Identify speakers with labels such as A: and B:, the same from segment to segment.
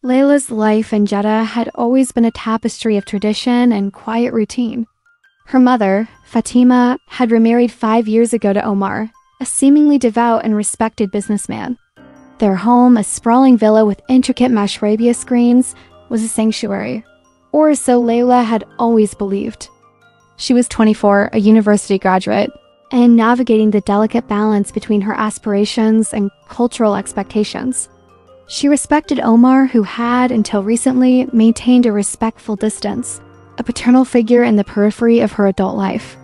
A: Layla's life in Jeddah had always been a tapestry of tradition and quiet routine. Her mother, Fatima, had remarried 5 years ago to Omar, a seemingly devout and respected businessman. Their home, a sprawling villa with intricate mashrabia screens, was a sanctuary, or so Layla had always believed. She was 24, a university graduate, and navigating the delicate balance between her aspirations and cultural expectations. She respected Omar, who had, until recently, maintained a respectful distance, a paternal figure in the periphery of her adult life.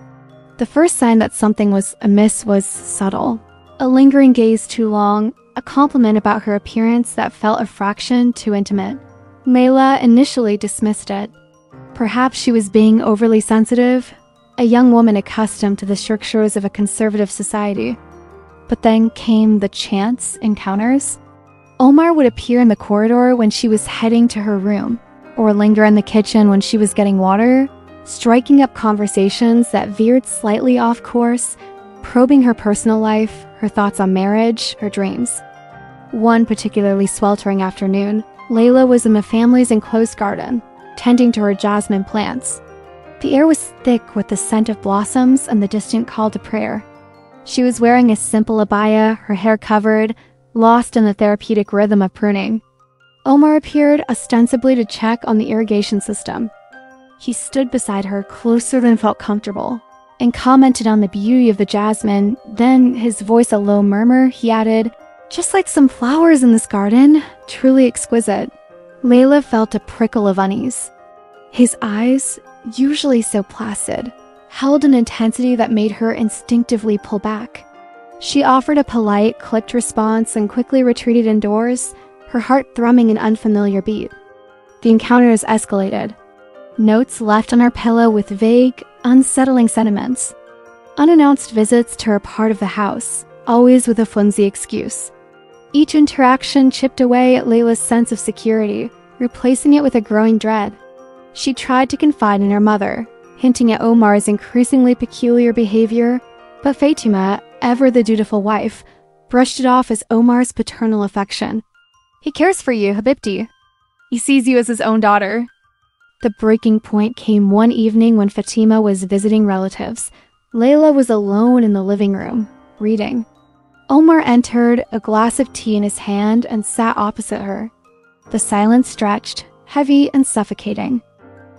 A: The first sign that something was amiss was subtle. A lingering gaze too long, a compliment about her appearance that felt a fraction too intimate. Layla initially dismissed it. Perhaps she was being overly sensitive, a young woman accustomed to the strictures of a conservative society. But then came the chance encounters. Omar would appear in the corridor when she was heading to her room, or linger in the kitchen when she was getting water, striking up conversations that veered slightly off course, probing her personal life, her thoughts on marriage, her dreams. One particularly sweltering afternoon, Layla was in the family's enclosed garden, tending to her jasmine plants. The air was thick with the scent of blossoms and the distant call to prayer. She was wearing a simple abaya, her hair covered, lost in the therapeutic rhythm of pruning. Omar appeared ostensibly to check on the irrigation system. He stood beside her closer than felt comfortable and commented on the beauty of the jasmine. Then, his voice a low murmur, he added, "Just like some flowers in this garden, truly exquisite." Layla felt a prickle of unease. His eyes, usually so placid, held an intensity that made her instinctively pull back. She offered a polite, clipped response and quickly retreated indoors, her heart thrumming an unfamiliar beat. The encounters escalated. Notes left on her pillow with vague, unsettling sentiments. Unannounced visits to her part of the house, always with a flimsy excuse. Each interaction chipped away at Layla's sense of security, replacing it with a growing dread. She tried to confide in her mother, hinting at Omar's increasingly peculiar behavior, but Fatima, ever the dutiful wife, brushed it off as Omar's paternal affection. "He cares for you, Habibti. He sees you as his own daughter." The breaking point came one evening when Fatima was visiting relatives. Layla was alone in the living room, reading. Omar entered, a glass of tea in his hand, and sat opposite her. The silence stretched, heavy and suffocating.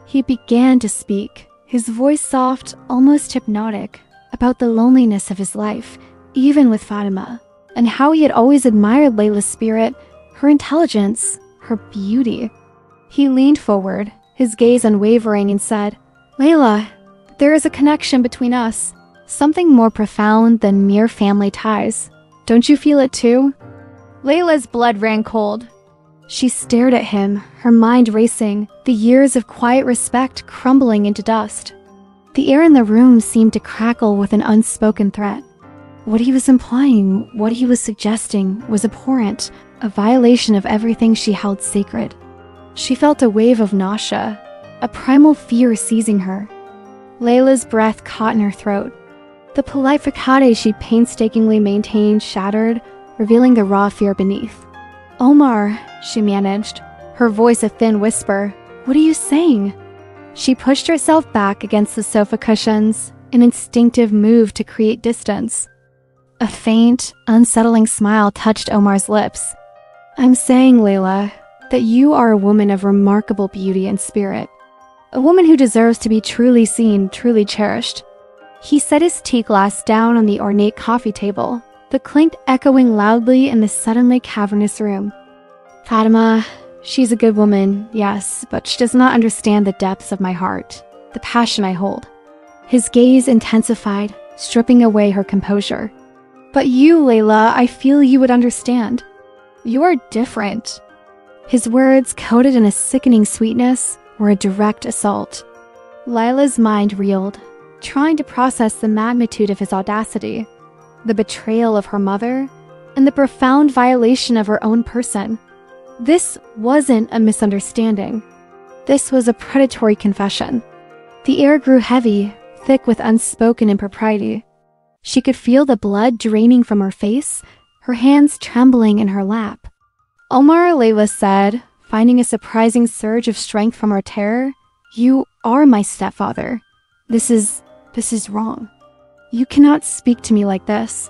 A: He began to speak, his voice soft, almost hypnotic, about the loneliness of his life, even with Fatima, and how he had always admired Layla's spirit, her intelligence, her beauty. He leaned forward, his gaze unwavering, and said, "Layla, there is a connection between us, something more profound than mere family ties. Don't you feel it too?" Layla's blood ran cold. She stared at him, her mind racing, the years of quiet respect crumbling into dust. The air in the room seemed to crackle with an unspoken threat. What he was implying, what he was suggesting, was abhorrent, a violation of everything she held sacred. She felt a wave of nausea, a primal fear seizing her. Layla's breath caught in her throat. The polite facade she painstakingly maintained shattered, revealing the raw fear beneath. "Omar," she managed, her voice a thin whisper, "what are you saying?" She pushed herself back against the sofa cushions, an instinctive move to create distance. A faint, unsettling smile touched Omar's lips. "I'm saying, Layla, that you are a woman of remarkable beauty and spirit. A woman who deserves to be truly seen, truly cherished." He set his tea glass down on the ornate coffee table, the clink echoing loudly in the suddenly cavernous room. "Fatima, she's a good woman, yes, but she does not understand the depths of my heart, the passion I hold." His gaze intensified, stripping away her composure. "But you, Layla, I feel you would understand. You're different." His words, coated in a sickening sweetness, were a direct assault. Layla's mind reeled, trying to process the magnitude of his audacity, the betrayal of her mother, and the profound violation of her own person. This wasn't a misunderstanding. This was a predatory confession. The air grew heavy, thick with unspoken impropriety. She could feel the blood draining from her face, her hands trembling in her lap. "Omar," Layla said, finding a surprising surge of strength from her terror. "You are my stepfather. This is wrong. You cannot speak to me like this."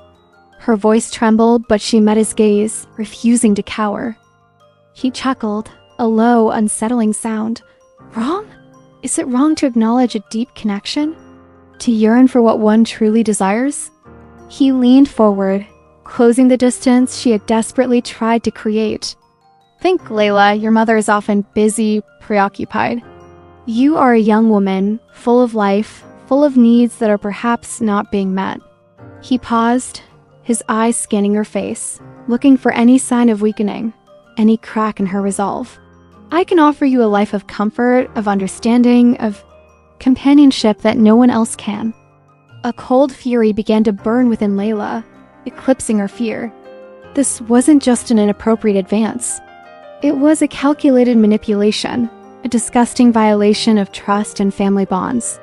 A: Her voice trembled, but she met his gaze, refusing to cower. He chuckled, a low, unsettling sound. "Wrong? Is it wrong to acknowledge a deep connection? To yearn for what one truly desires?" He leaned forward, closing the distance she had desperately tried to create. "Think, Layla, your mother is often busy, preoccupied. You are a young woman, full of life, full of needs that are perhaps not being met." He paused, his eyes scanning her face, looking for any sign of weakening, any crack in her resolve. "I can offer you a life of comfort, of understanding, of companionship that no one else can." A cold fury began to burn within Layla, eclipsing her fear. This wasn't just an inappropriate advance. It was a calculated manipulation, a disgusting violation of trust and family bonds.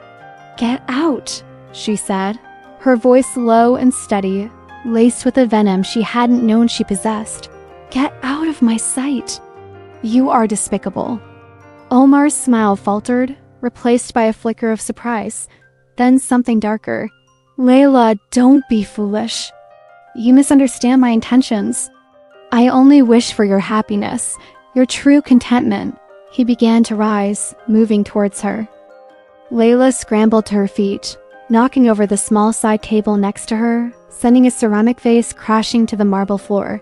A: "Get out," she said, her voice low and steady, laced with a venom she hadn't known she possessed. "Get out of my sight. You are despicable." Omar's smile faltered, replaced by a flicker of surprise, then something darker. "Layla, don't be foolish. You misunderstand my intentions. I only wish for your happiness, your true contentment." He began to rise, moving towards her. Layla scrambled to her feet, knocking over the small side table next to her, sending a ceramic vase crashing to the marble floor.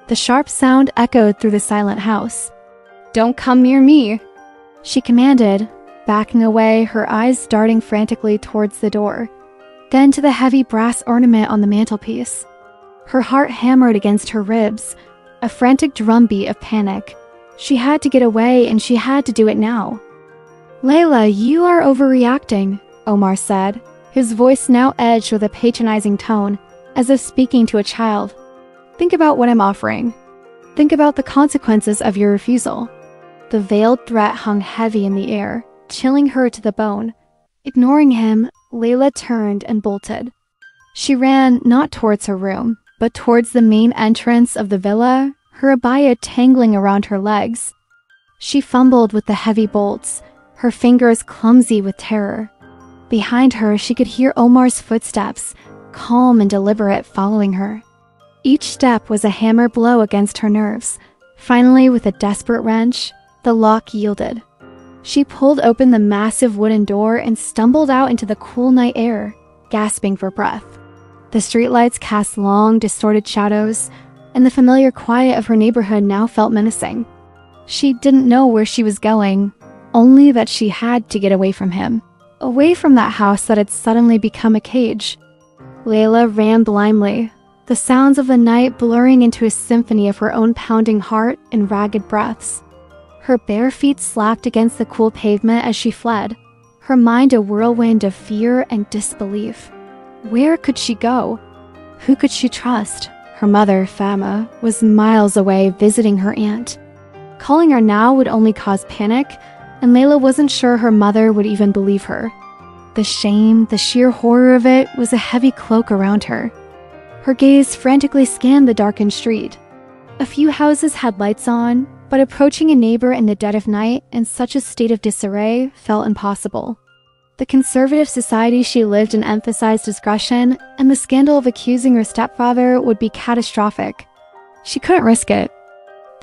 A: The sharp sound echoed through the silent house. "Don't come near me," she commanded, backing away, her eyes darting frantically towards the door, then to the heavy brass ornament on the mantelpiece. Her heart hammered against her ribs, a frantic drumbeat of panic. She had to get away, and she had to do it now. "Layla, you are overreacting," Omar said, his voice now edged with a patronizing tone, as if speaking to a child. "Think about what I'm offering. Think about the consequences of your refusal." The veiled threat hung heavy in the air, chilling her to the bone. Ignoring him, Layla turned and bolted. She ran not towards her room, but towards the main entrance of the villa, her abaya tangling around her legs. She fumbled with the heavy bolts, her fingers clumsy with terror. Behind her, she could hear Omar's footsteps, calm and deliberate, following her. Each step was a hammer blow against her nerves. Finally, with a desperate wrench, the lock yielded. She pulled open the massive wooden door and stumbled out into the cool night air, gasping for breath. The streetlights cast long, distorted shadows, and the familiar quiet of her neighborhood now felt menacing. She didn't know where she was going, only that she had to get away from him, away from that house that had suddenly become a cage. Layla ran blindly, the sounds of the night blurring into a symphony of her own pounding heart and ragged breaths. Her bare feet slapped against the cool pavement as she fled, her mind a whirlwind of fear and disbelief. Where could she go? Who could she trust? Her mother, Fama, was miles away visiting her aunt. Calling her now would only cause panic, and Layla wasn't sure her mother would even believe her. The shame, the sheer horror of it was a heavy cloak around her. Her gaze frantically scanned the darkened street. A few houses had lights on, but approaching a neighbor in the dead of night in such a state of disarray felt impossible. The conservative society she lived in emphasized discretion, and the scandal of accusing her stepfather would be catastrophic. She couldn't risk it.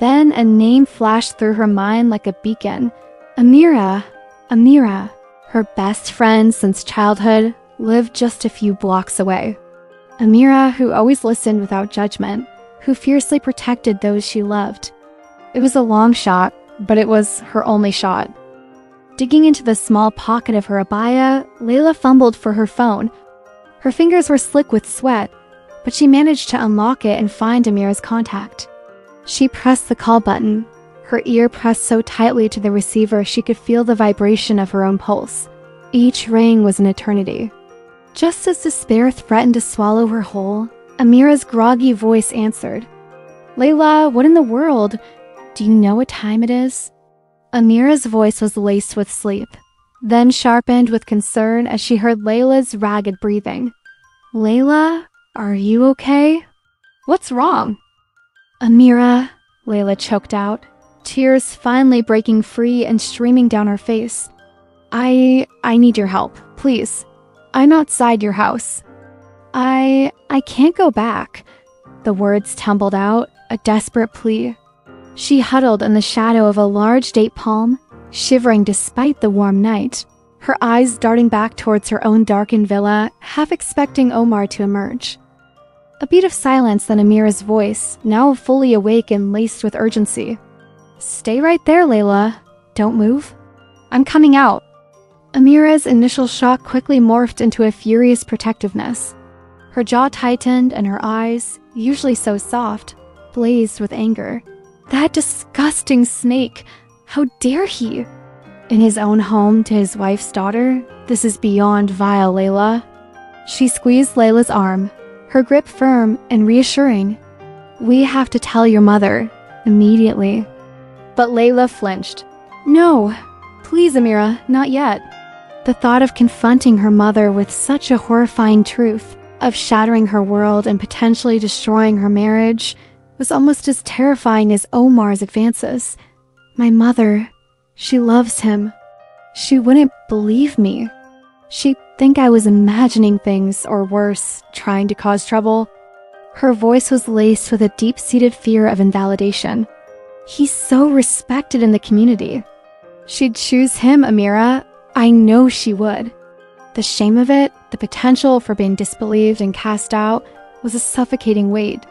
A: Then a name flashed through her mind like a beacon. Amira. Amira. Her best friend since childhood lived just a few blocks away. Amira, who always listened without judgment, who fiercely protected those she loved. It was a long shot, but it was her only shot. Digging into the small pocket of her abaya, Layla fumbled for her phone. Her fingers were slick with sweat, but she managed to unlock it and find Amira's contact. She pressed the call button, her ear pressed so tightly to the receiver she could feel the vibration of her own pulse. Each ring was an eternity. Just as despair threatened to swallow her whole, Amira's groggy voice answered. "Layla, what in the world? Do you know what time it is?" Amira's voice was laced with sleep, then sharpened with concern as she heard Layla's ragged breathing. "Layla, are you okay? What's wrong?" "Amira," Layla choked out, tears finally breaking free and streaming down her face. I need your help, please. I'm outside your house. I can't go back." The words tumbled out, a desperate plea. She huddled in the shadow of a large date palm, shivering despite the warm night, her eyes darting back towards her own darkened villa, half expecting Omar to emerge. A beat of silence, then Amira's voice, now fully awake and laced with urgency. "Stay right there, Layla. Don't move. I'm coming out." Amira's initial shock quickly morphed into a furious protectiveness. Her jaw tightened and her eyes, usually so soft, blazed with anger. That disgusting snake! How dare he? In his own home to his wife's daughter? This is beyond vile, Layla. She squeezed Layla's arm, her grip firm and reassuring. "We have to tell your mother, immediately." But Layla flinched. "No, please, Amira, not yet." The thought of confronting her mother with such a horrifying truth, of shattering her world and potentially destroying her marriage, was almost as terrifying as Omar's advances. My mother, she loves him. She wouldn't believe me. She'd think I was imagining things, or worse, trying to cause trouble. Her voice was laced with a deep-seated fear of invalidation. He's so respected in the community. She'd choose him, Amira. I know she would. The shame of it, the potential for being disbelieved and cast out, was a suffocating weight.